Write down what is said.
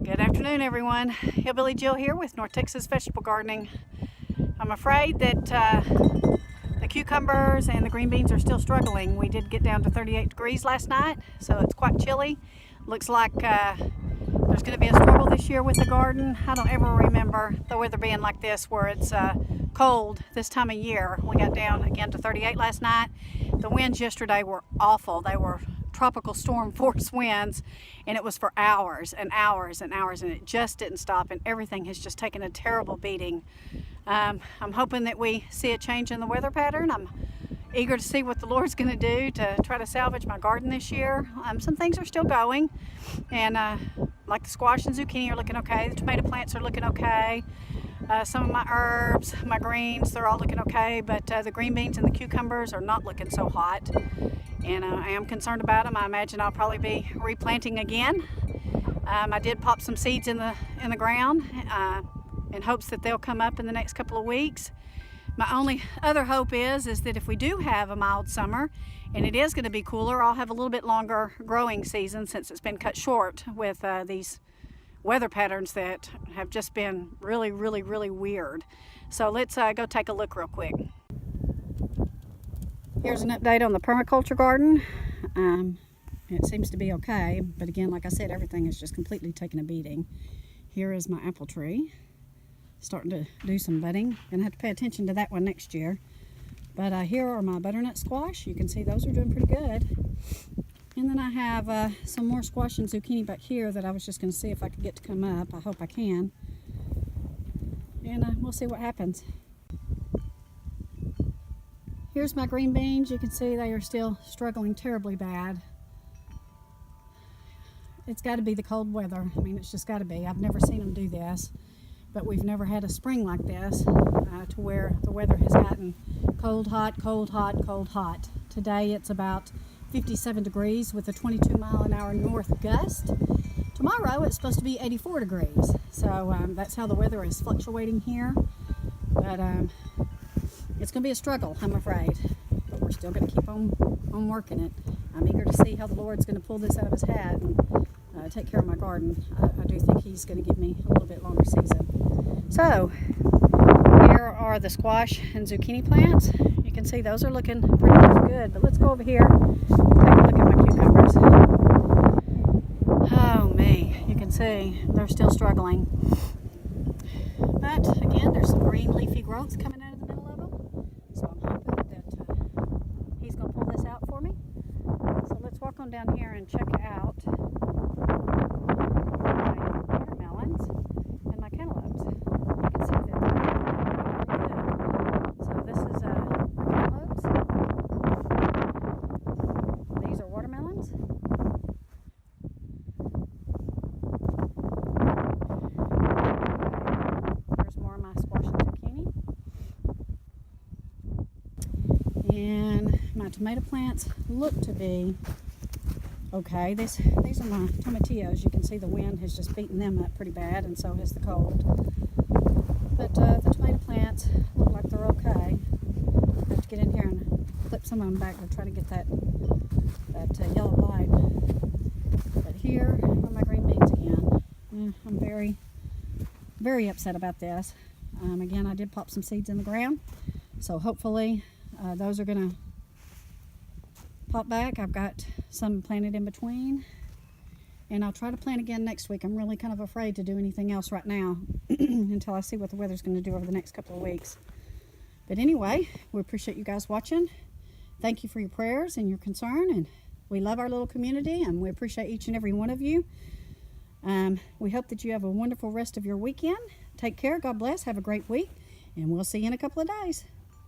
Good afternoon, everyone. Hillbilly Jill here with North Texas Vegetable Gardening. I'm afraid that the cucumbers and the green beans are still struggling. We did get down to 38 degrees last night, so it's quite chilly. Looks like there's going to be a struggle this year with the garden. I don't ever remember the weather being like this where it's cold this time of year. We got down again to 38 last night. The winds yesterday were awful. They were tropical storm force winds, and it was for hours and hours and hours, and it just didn't stop, and everything has just taken a terrible beating. I'm hoping that we see a change in the weather pattern. I'm eager to see what the Lord's going to do to try to salvage my garden this year. Some things are still going, and like the squash and zucchini are looking okay. The tomato plants are looking okay. Some of my herbs, my greens, they're all looking okay, but the green beans and the cucumbers are not looking so hot, and I am concerned about them. I imagine I'll probably be replanting again. I did pop some seeds in the ground in hopes that they'll come up in the next couple of weeks. My only other hope is that if we do have a mild summer and it is going to be cooler, I'll have a little bit longer growing season, since it's been cut short with these weather patterns that have just been really weird. So let's go take a look real quick. Here's an update on the permaculture garden. It seems to be okay, but again, like I said, everything is just completely taking a beating. Here is my apple tree, starting to do some budding. Gonna have to pay attention to that one next year. But here are my butternut squash. You can see those are doing pretty good. And then I have some more squash and zucchini back here that I was just going to see if I could get to come up. I hope I can. And we'll see what happens. Here's my green beans. You can see they are still struggling terribly bad. It's got to be the cold weather. I mean, it's just got to be. I've never seen them do this. But we've never had a spring like this to where the weather has gotten cold, hot, cold, hot, cold, hot. Today it's about 57 degrees with a 22-mile-an-hour north gust. Tomorrow it's supposed to be 84 degrees. So that's how the weather is fluctuating here. But it's going to be a struggle, I'm afraid. But we're still going to keep on working it. I'm eager to see how the Lord's going to pull this out of his hat and take care of my garden. I do think he's going to give me a little bit longer season. So here are the squash and zucchini plants. You can see those are looking pretty good. But let's go over here and take a look at my cucumbers. Oh man, you can see they're still struggling. But again, there's some green leafy growths coming out of the middle of them. So I'm hoping that he's going to pull this out for me. So let's walk on down here and check out my watermelons and my cantaloupes. You can see that they're really good. So this is my cantaloupes. These are watermelons. There's more of my squash and zucchini. And my tomato plants look to be okay. These are my tomatillos. You can see the wind has just beaten them up pretty bad, and so has the cold. But the tomato plants look like they're okay. I have to get in here and clip some of them back to try to get that yellow light. But here are my green beans again. I'm very upset about this. Again, I did pop some seeds in the ground, so hopefully those are going to pop back. I've got some planted in between, and I'll try to plant again next week. I'm really kind of afraid to do anything else right now until I see what the weather's going to do over the next couple of weeks. But anyway, we appreciate you guys watching. Thank you for your prayers and your concern, and we love our little community, and we appreciate each and every one of you. We hope that you have a wonderful rest of your weekend. Take care. God bless. Have a great week, and we'll see you in a couple of days.